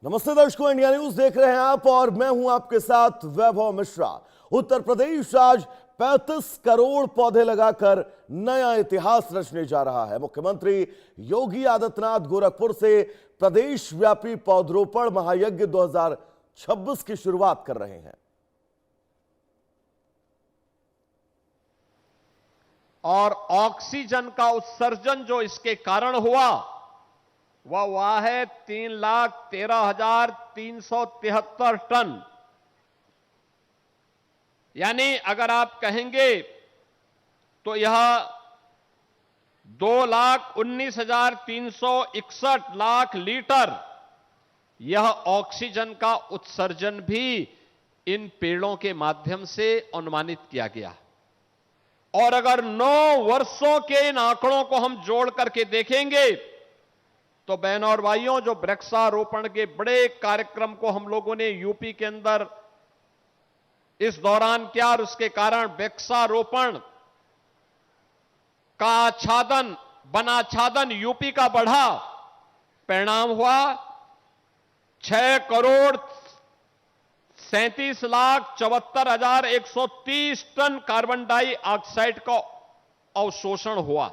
नमस्ते दर्शकों, India news देख रहे हैं आप और मैं हूं आपके साथ वैभव मिश्रा। उत्तर प्रदेश आज 35 करोड़ पौधे लगाकर नया इतिहास रचने जा रहा है। मुख्यमंत्री योगी आदित्यनाथ गोरखपुर से प्रदेश व्यापी पौधरोपण महायज्ञ 2026 की शुरुआत कर रहे हैं। और ऑक्सीजन का उत्सर्जन जो इसके कारण हुआ वह हुआ है 3,13,373 टन। यानी अगर आप कहेंगे तो यह 2,19,361 लाख लीटर यह ऑक्सीजन का उत्सर्जन भी इन पेड़ों के माध्यम से अनुमानित किया गया। और अगर 9 वर्षों के इन आंकड़ों को हम जोड़ करके देखेंगे तो बहनों और भाइयों, जो वृक्षारोपण के बड़े कार्यक्रम को हम लोगों ने यूपी के अंदर इस दौरान किया और उसके कारण वृक्षारोपण का आच्छादन वनाच्छादन यूपी का बढ़ा, परिणाम हुआ 6,37,74,130 टन कार्बन डाइऑक्साइड का अवशोषण हुआ।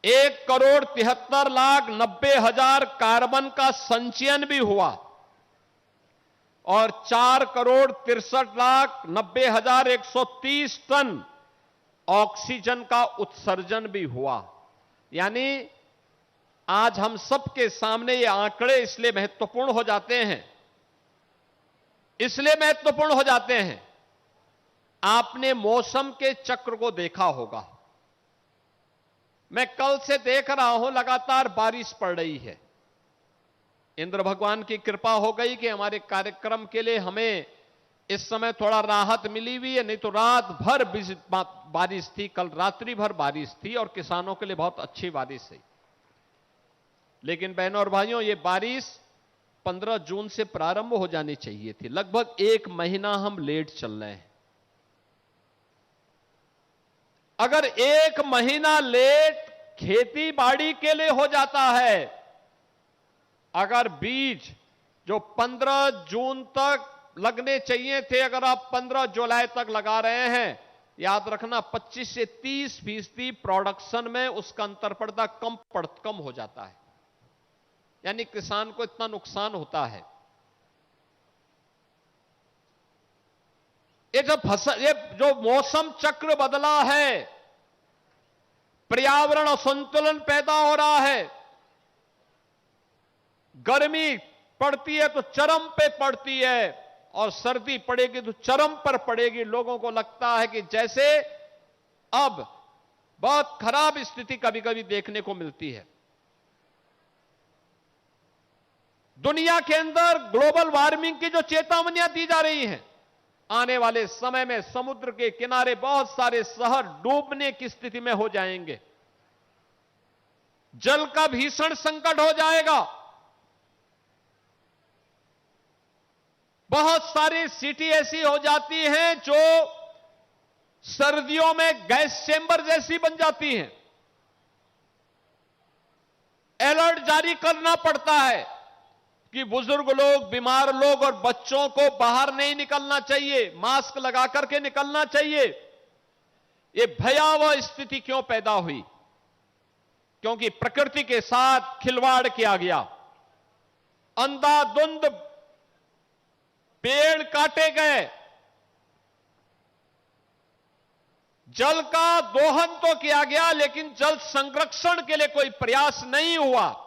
1,73,90,000 कार्बन का संचयन भी हुआ और 4,63,90,130 टन ऑक्सीजन का उत्सर्जन भी हुआ। यानी आज हम सबके सामने ये आंकड़े इसलिए महत्वपूर्ण हो जाते हैं, आपने मौसम के चक्र को देखा होगा। मैं कल से देख रहा हूं लगातार बारिश पड़ रही है। इंद्र भगवान की कृपा हो गई कि हमारे कार्यक्रम के लिए हमें इस समय थोड़ा राहत मिली हुई है, नहीं तो रात भर बारिश थी, कल रात्रि भर बारिश थी और किसानों के लिए बहुत अच्छी बारिश है। लेकिन बहनों और भाइयों, ये बारिश 15 जून से प्रारंभ हो जानी चाहिए थी। लगभग 1 महीना हम लेट चल रहे हैं। अगर 1 महीना लेट खेती बाड़ी के लिए हो जाता है, अगर बीज जो 15 जून तक लगने चाहिए थे, अगर आप 15 जुलाई तक लगा रहे हैं, याद रखना 25 से 30% प्रोडक्शन में उसका अंतरपड़ता कम हो जाता है। यानी किसान को इतना नुकसान होता है। ये जो मौसम चक्र बदला है, पर्यावरण असंतुलन पैदा हो रहा है। गर्मी पड़ती है तो चरम पे पड़ती है और सर्दी पड़ेगी तो चरम पर पड़ेगी। लोगों को लगता है कि जैसे अब बहुत खराब स्थिति कभी कभी देखने को मिलती है। दुनिया के अंदर ग्लोबल वार्मिंग की जो चेतावनियां दी जा रही हैं, आने वाले समय में समुद्र के किनारे बहुत सारे शहर डूबने की स्थिति में हो जाएंगे। जल का भीषण संकट हो जाएगा। बहुत सारी सिटी ऐसी हो जाती हैं जो सर्दियों में गैस चेंबर जैसी बन जाती हैं। अलर्ट जारी करना पड़ता है कि बुजुर्ग लोग, बीमार लोग और बच्चों को बाहर नहीं निकलना चाहिए, मास्क लगा करके निकलना चाहिए। ये भयावह स्थिति क्यों पैदा हुई? क्योंकि प्रकृति के साथ खिलवाड़ किया गया। अंधाधुंध पेड़ काटे गए, जल का दोहन तो किया गया लेकिन जल संरक्षण के लिए कोई प्रयास नहीं हुआ।